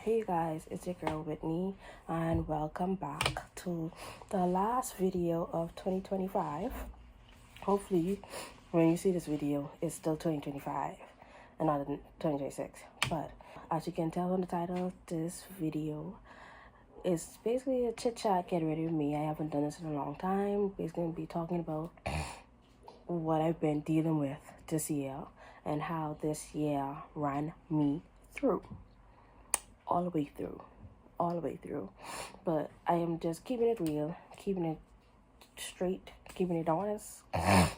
Hey guys, it's your girl Whitney, and welcome back to the last video of 2025. Hopefully, when you see this video, it's still 2025 and not 2026. But as you can tell from the title, this video is basically a chit chat, get ready with me. I haven't done this in a long time. Basically, going to be talking about what I've been dealing with this year and how this year ran me through. All the way through. But I am just keeping it real, keeping it straight, keeping it honest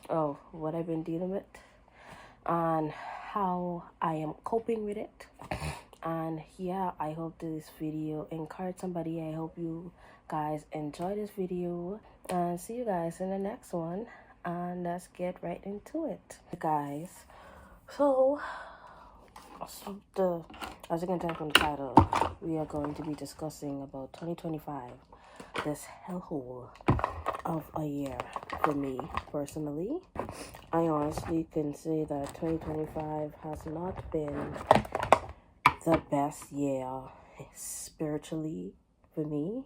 of what I've been dealing with and how I am coping with it. And yeah, I hope this video encouraged somebody. I hope you guys enjoy this video and see you guys in the next one. And let's get right into it, guys. So as you can tell from the title, we are going to be discussing about 2025, this hellhole of a year for me personally. I honestly can say that 2025 has not been the best year spiritually for me,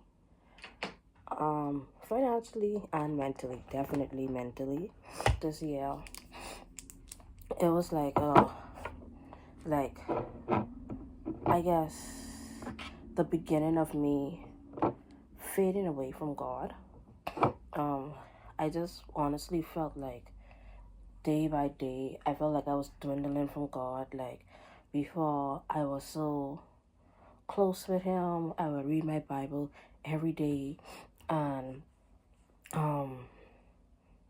financially and mentally. Definitely mentally. This year, it was like I guess the beginning of me fading away from God. I just honestly felt like day by day, I felt like I was dwindling from God. Like before, I was so close with Him. I would read my Bible every day and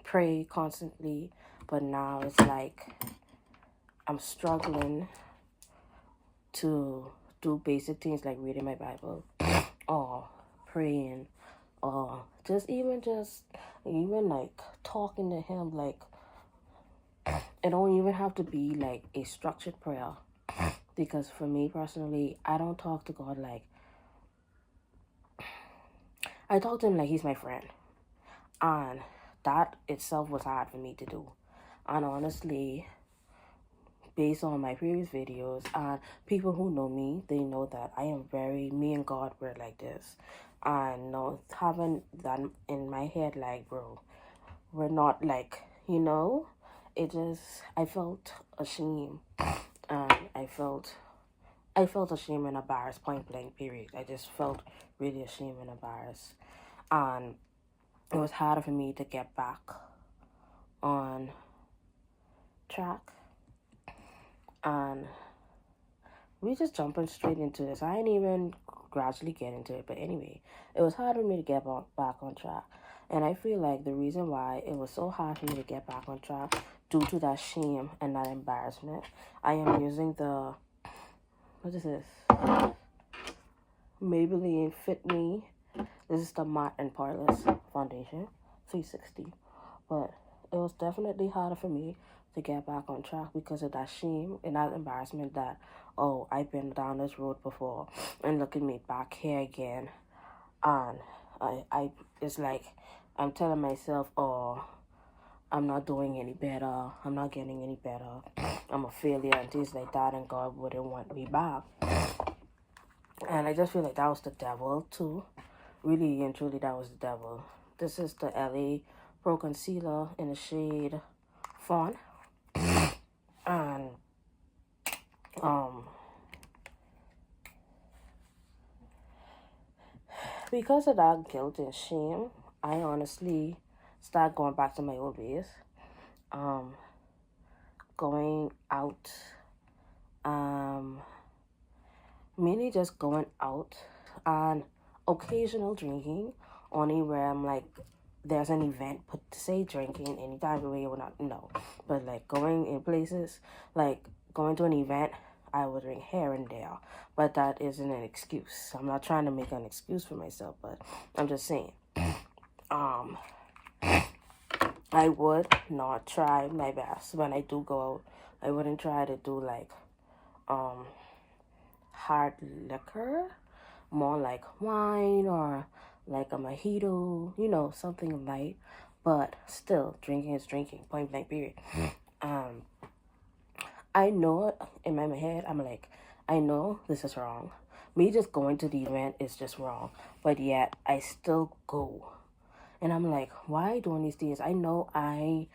pray constantly. But now it's like I'm struggling to do basic things like reading my Bible or praying or even like talking to Him. Like it don't even have to be like a structured prayer, because for me personally, I don't talk to God like, I talk to Him like He's my friend, and that itself was hard for me to do. And honestly, based on my previous videos and people who know me, they know that me and God were like this. And having that in my head, like, bro, we're not like, I felt ashamed. And I felt ashamed and embarrassed, point blank, period. I just felt really ashamed and embarrassed. And it was harder for me to get back on track. And we just jumping straight into this. I ain't even gradually get into it. But anyway, it was hard for me to get back on track. And I feel like the reason why it was so hard for me to get back on track, due to that shame and that embarrassment, I am using the, what is this? Maybelline Fit Me. This is the Matte and Poreless Foundation, 360. But it was definitely harder for me to get back on track because of that shame and that embarrassment that, oh, I've been down this road before and look at me back here again. And it's like I'm telling myself, oh, I'm not doing any better, I'm not getting any better, I'm a failure and things like that, and God wouldn't want me back. And I just feel like that was the devil too. Really and truly, that was the devil. This is the LA Pro Concealer in the shade Fawn. And because of that guilt and shame, I honestly started going back to my old ways. Going out, mainly just going out, and occasional drinking, only where I'm like, there's an event, but to say drinking any time of way or not, no. But like going in places, like going to an event, I would drink here and there. But that isn't an excuse. I'm not trying to make an excuse for myself, but I'm just saying. I would not try my best when I do go out. I wouldn't try to do like hard liquor, more like wine or like a mojito, something light. But still, drinking is drinking, point blank, period. I know it in my head. I'm like, I know this is wrong, Me just going to the event is just wrong. But yet I still go. And I'm like, why doing these things? I know I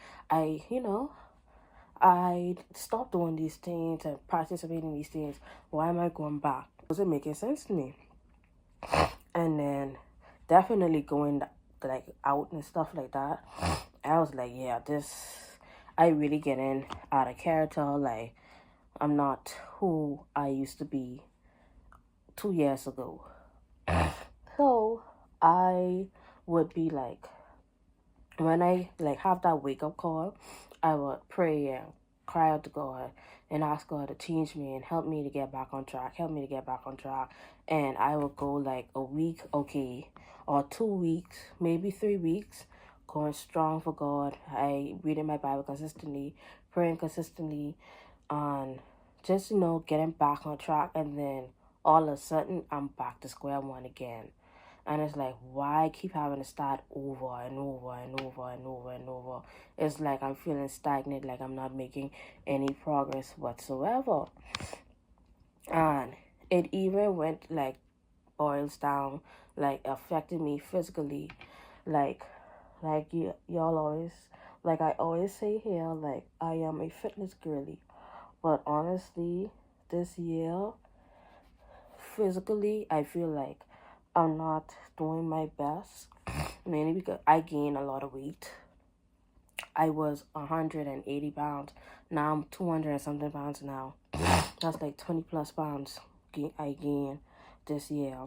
stopped doing these things and participating in these things. Why am I going back? Wasn't making sense to me. And then definitely going like out and stuff like that. I was like, yeah, I really getting out of character. Like, I'm not who I used to be 2 years ago. So I would be like, when I like have that wake up call, I would pray and cry out to God and ask God to change me and help me to get back on track, And I would go like a week, okay, or 2 weeks, maybe 3 weeks, going strong for God. I reading my Bible consistently, praying consistently, and just, getting back on track. And then all of a sudden, I'm back to square one again. And it's like, why keep having to start over and over and over and over and over? It's like I'm feeling stagnant, like I'm not making any progress whatsoever. And it even went like boils down, like affected me physically. Like y'all always, like I always say here, like I am a fitness girly. But honestly, this year, physically, I feel like I'm not doing my best, mainly because I gained a lot of weight. I was 180 pounds. Now I'm 200 and something pounds now. That's like 20 plus pounds I gained this year.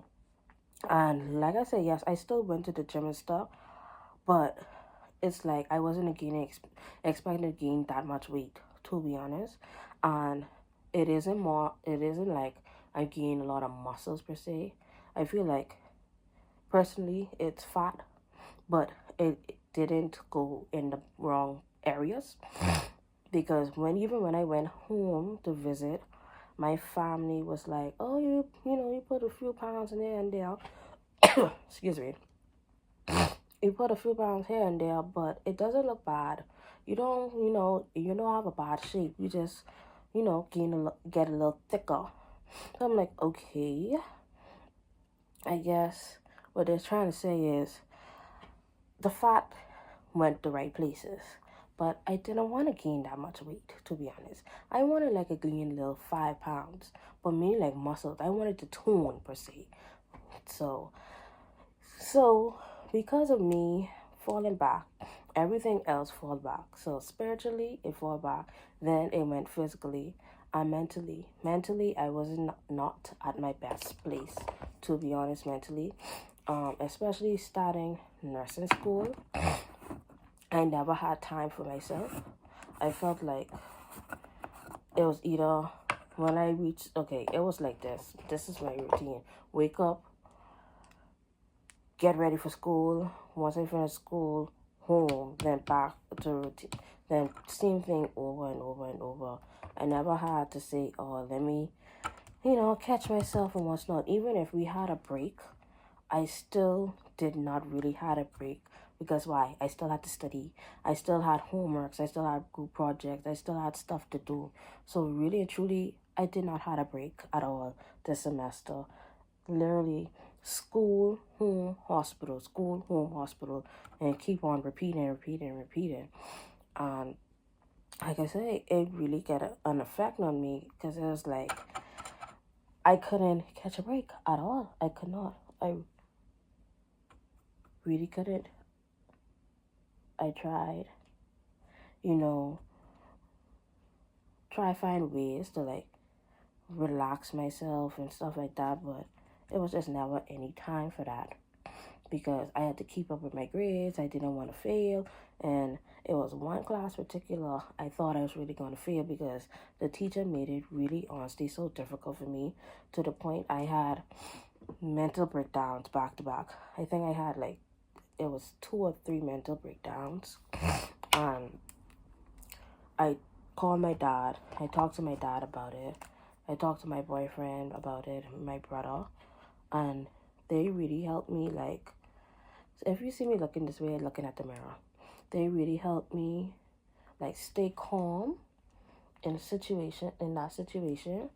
And like I said, yes, I still went to the gym and stuff, but it's like I wasn't expecting to gain that much weight, to be honest. And it isn't like I gained a lot of muscles per se. I feel like personally it's fat, but it didn't go in the wrong areas. Because when I went home to visit, my family was like, oh, you put a few pounds in there and there. Excuse me. You put a few pounds here and there, but it doesn't look bad. You don't have a bad shape. You just, get a little thicker. So I'm like, okay. I guess what they're trying to say is the fat went the right places. But I didn't want to gain that much weight, to be honest. I wanted like a gain little 5 pounds, but mainly like muscles. I wanted to tone per se. So because of me falling back, everything else fall back. So spiritually, it fall back. Then it went physically and mentally. Mentally, I was not at my best place, to be honest, mentally. Especially starting nursing school. I never had time for myself. I felt like it was either when I reached, okay, it was like this. This is my routine. Wake up, get ready for school. Once I finish school, home, then back to routine. Then same thing over and over and over. I never had to say, oh, let me, catch myself and what's not. Even if we had a break, I still did not really had a break. Because why? I still had to study. I still had homeworks. I still had group projects. I still had stuff to do. So really and truly, I did not have a break at all this semester. Literally, school, home, hospital, and keep on repeating. And like I say, it really got an effect on me because it was like I couldn't catch a break at all. I could not. I really couldn't. I tried, try find ways to like relax myself and stuff like that, but it was just never any time for that because I had to keep up with my grades. I didn't want to fail, and it was one class particular I thought I was really going to fail because the teacher made it really honestly so difficult for me to the point I had mental breakdowns back to back. I think I had like it was 2 or 3 mental breakdowns. I called my dad. I talked to my dad about it. I talked to my boyfriend about it, my brother, and they really helped me. Like, if you see me looking this way, looking at the mirror, they really helped me, like, stay calm in that situation,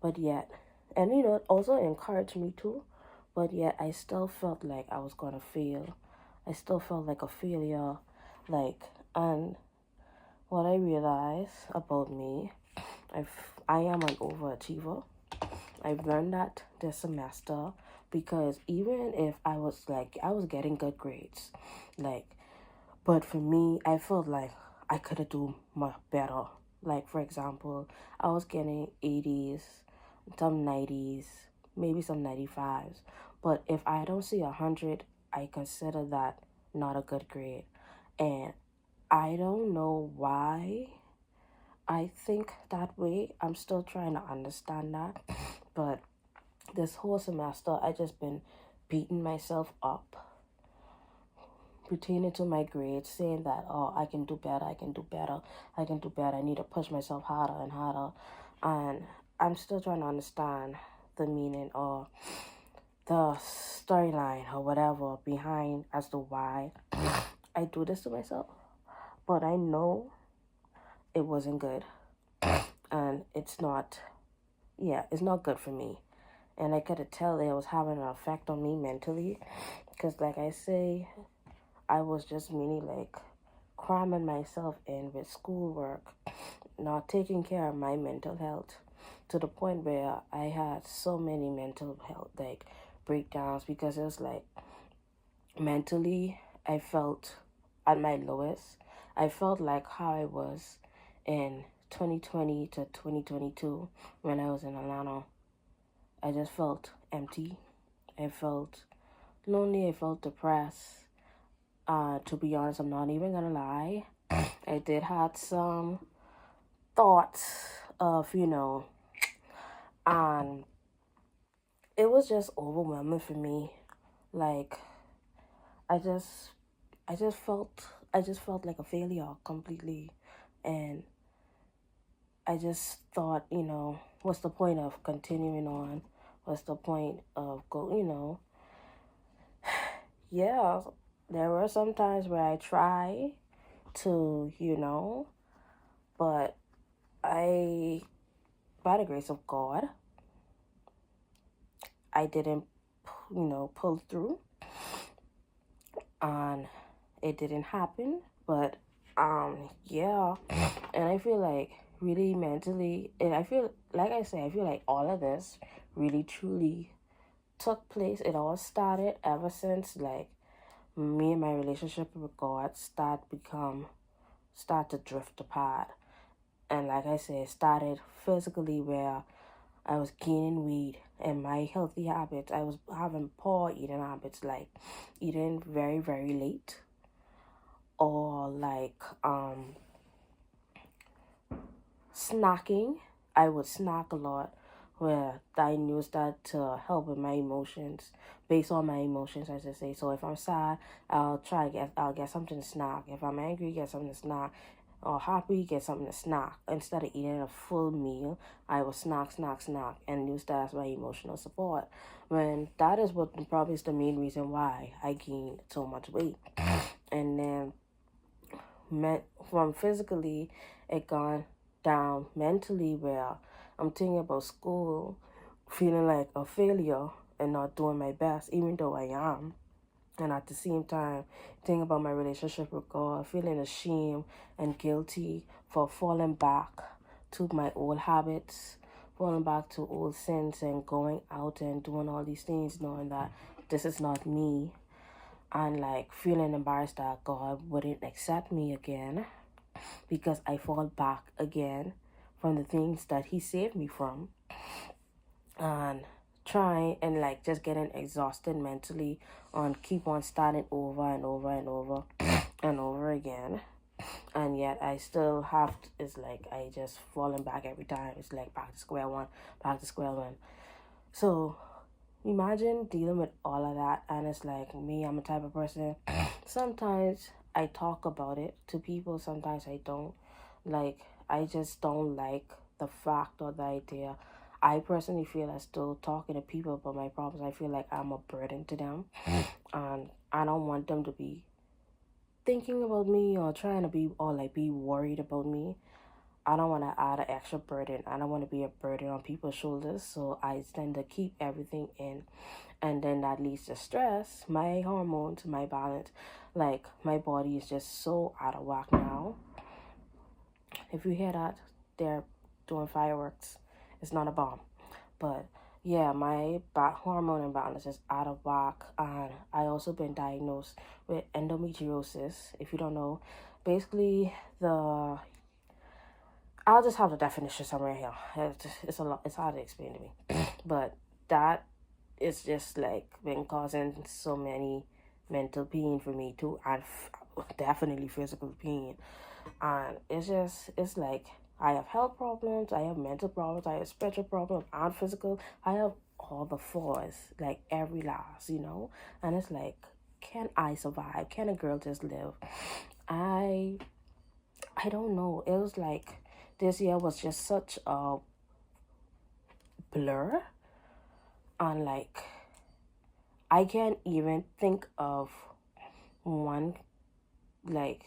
but yet And it also encouraged me too, but yet I still felt like I was gonna fail. I still felt like a failure. Like, and what I realized about me, I am an overachiever. I've learned that this semester, because even if I was getting good grades, like, but for me, I felt like I could have do much better. Like, for example, I was getting 80s, some 90s, maybe some 95s. But if I don't see 100, I consider that not a good grade. And I don't know why I think that way. I'm still trying to understand that. But this whole semester, I just been beating myself up pertaining to my grades, saying that, oh, I can do better, I can do better, I can do better. I need to push myself harder and harder. And I'm still trying to understand the meaning or the storyline or whatever behind as to why I do this to myself. But I know it wasn't good. And it's not, it's not good for me. And I could tell it was having an effect on me mentally. Because, like I say, I was just really like cramming myself in with schoolwork, not taking care of my mental health, to the point where I had so many mental health like breakdowns, because it was like mentally I felt at my lowest. I felt like how I was in 2020 to 2022 when I was in Atlanta. I just felt empty. I felt lonely. I felt depressed. To be honest, I'm not even gonna lie. I did have some thoughts of, and it was just overwhelming for me. Like, I just, I just felt like a failure completely, and I just thought, what's the point of continuing on? What's the point of Yeah, there were some times where I try to, but I, by the grace of God, I didn't, pull through, and it didn't happen. But, yeah, and I feel like really mentally, and I feel, like I say, I feel like all of this really truly took place. It all started ever since, like, me and my relationship with God start to drift apart. And like I said, it started physically, where I was gaining weight, and my healthy habits, I was having poor eating habits, like eating very, very late, or like snacking. I would snack a lot, where I used that to help with my emotions, based on my emotions, I should say. So if I'm sad, I'll get something to snack. If I'm angry, get something to snack. Or happy, get something to snack. Instead of eating a full meal, I will snack, and use that as my emotional support. When that is what probably is the main reason why I gained so much weight. And then from physically, it gone down mentally, where I'm thinking about school, feeling like a failure and not doing my best, even though I am. And at the same time, thinking about my relationship with God, feeling ashamed and guilty for falling back to my old habits, falling back to old sins, and going out and doing all these things, knowing that this is not me, and like feeling embarrassed that God wouldn't accept me again because I fall back again from the things that He saved me from, and trying and like just getting exhausted mentally on keep on starting over and over and over and over again. And yet I still it's like I just falling back every time. It's like back to square one, back to square one. So imagine dealing with all of that. And it's like me, I'm a type of person, sometimes I talk about it to people, sometimes I don't. Like, I just don't like the fact or the idea. I personally feel as though talking to people about my problems, I feel like I'm a burden to them. And I don't want them to be thinking about me or trying to be, or like be worried about me. I don't want to add an extra burden. I don't want to be a burden on people's shoulders. So I tend to keep everything in. And then that leads to stress, my hormones, my balance. Like, my body is just so out of whack now. If you hear that, they're doing fireworks. It's not a bomb. But yeah, my hormone imbalance is out of whack. And I also been diagnosed with endometriosis. If you don't know, basically I'll just have the definition somewhere here. It's a lot. It's hard to explain to me, but that is just like been causing so many mental pain for me too, and definitely physical pain. And it's like I have health problems, I have mental problems, I have spiritual problems, and physical. I have all the fours, like every last, And it's like, can I survive? Can a girl just live? I don't know. It was like this year was just such a blur, and like I can't even think of one, like,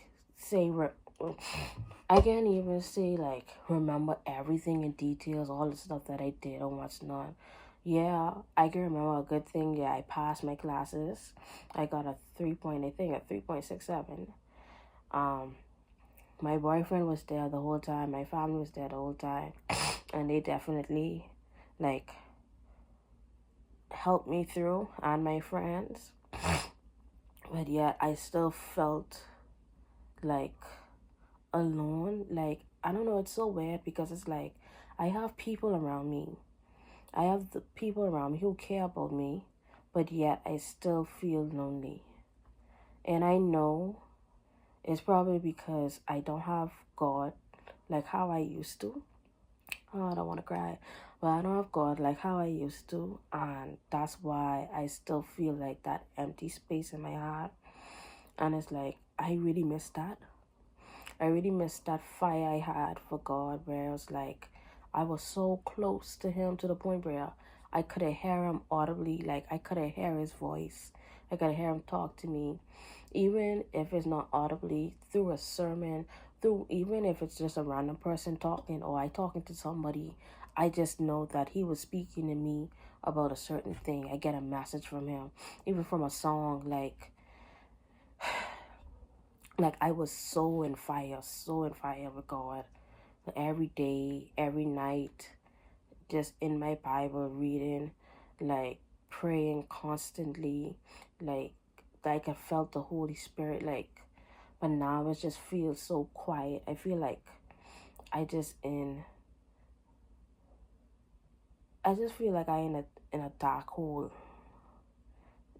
I can't even say like remember everything in details, all the stuff that I did or what's not. Yeah, I can remember a good thing. Yeah, I passed my classes. I got a 3.67. My boyfriend was there the whole time. My family was there the whole time, and they definitely like helped me through, and my friends. But yet I still felt like alone. Like, I don't know, it's so weird because it's like I have people around me. I have the people around me who care about me, but yet I still feel lonely. And I know it's probably because I don't have God like how I used to. Oh, I don't want to cry. But I don't have God like how I used to. And that's why I still feel like that empty space in my heart. And it's like, I really miss that. I really miss that fire I had for God, where it was like, I was so close to Him to the point where I could hear Him audibly. Like, I could hear His voice. I could hear Him talk to me. Even if it's not audibly, through a sermon, even if it's just a random person talking or I talking to somebody, I just know that He was speaking to me about a certain thing. I get a message from Him. Even from a song, like I was so in fire with God. Every day, every night, just in my Bible reading, like praying constantly, like I felt the Holy Spirit, like, but now it just feels so quiet. I feel like I just feel like I in a dark hole.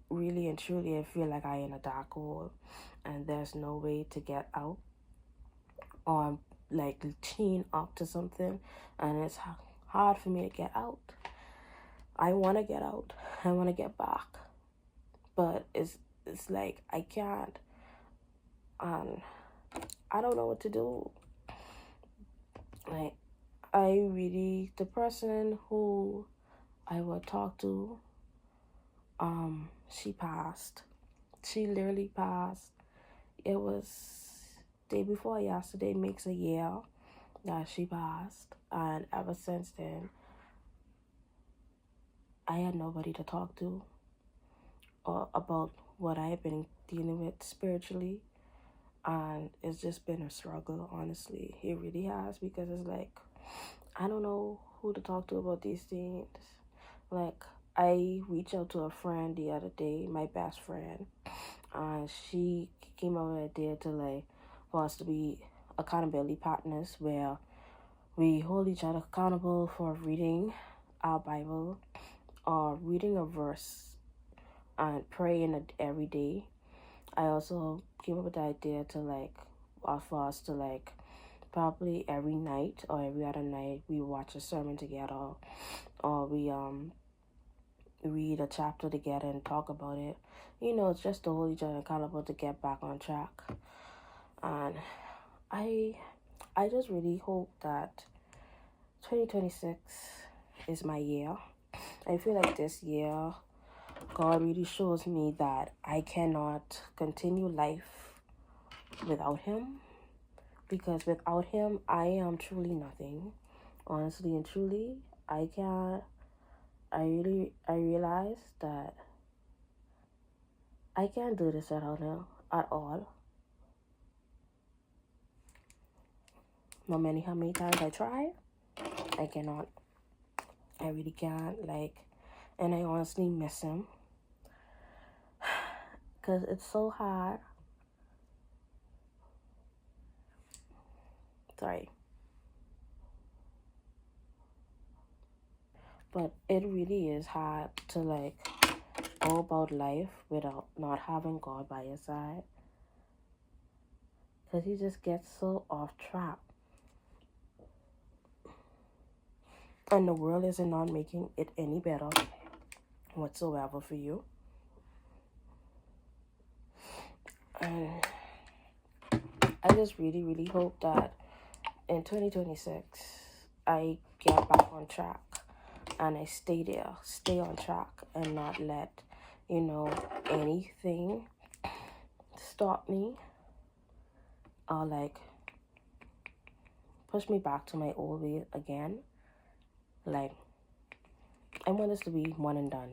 Really and truly, I feel like I in a dark hole, and there's no way to get out, or I'm like chained up to something, and it's hard for me to get out. I want to get out. I want to get back, but it's like I can't, and I don't know what to do. Like, the person who I would talk to, she passed. She literally passed. It was day before yesterday makes a year that she passed, and ever since then, I had nobody to talk to or about what I have been dealing with spiritually, and it's just been a struggle. Honestly, it really has, because it's like I don't know who to talk to about these things. Like, I reached out to a friend the other day, my best friend, and she came up with an idea to like for us to be accountability partners, where we hold each other accountable for reading our Bible or reading a verse and praying it every day. I also came up with the idea to like for us to like probably every night or every other night we watch a sermon together, or we read a chapter together and talk about it. It's just to hold each other accountable to get back on track. And I just really hope that 2026 is my year. I feel like this year God really shows me that I cannot continue life without Him, because without him, I am truly nothing. Honestly and truly, I realize that I can't do this without him at all. No matter how many times I try, I cannot. I really can't, like, and I honestly miss him. Because it's so hard. Sorry. But it really is hard to, like, go about life without not having God by your side. Because you just get so off track. And the world is not making it any better whatsoever for you. And I just really, really hope that in 2026, I get back on track and I stay on track and not let, anything stop me or like push me back to my old way again. Like, I want this to be one and done,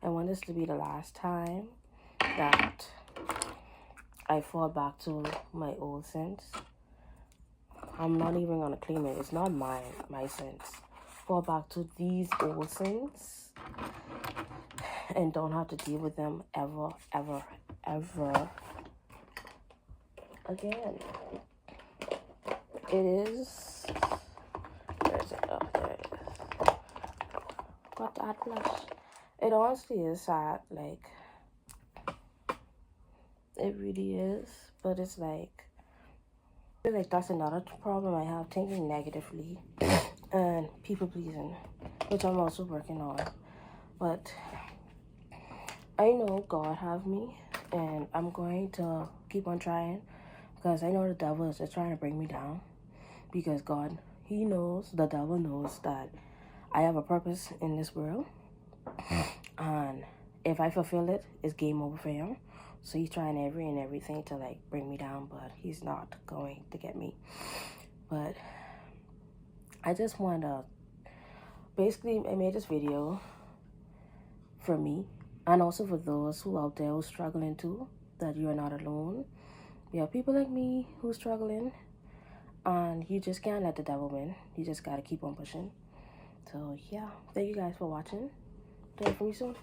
I want this to be the last time that I fall back to my old sins. I'm not even gonna claim it. It's not my sins. Fall back to these old sins and don't have to deal with them ever again. It is. Where is it? Oh, there it is. Got that blush. It honestly is sad. Like, it really is. But it's like, I feel like that's another problem I have, thinking negatively and people pleasing, which I'm also working on. But I know God have me, and I'm going to keep on trying, because I know the devil is just trying to bring me down, because God, the devil knows that I have a purpose in this world, and if I fulfill it, it's game over for him. So he's trying everything to, like, bring me down, but he's not going to get me. But I just want to, basically, I made this video for me, and also for those who out there who struggling too, that you are not alone. There are people like me who's struggling, and you just can't let the devil win. You just got to keep on pushing. So yeah, thank you guys for watching. Talk to you soon.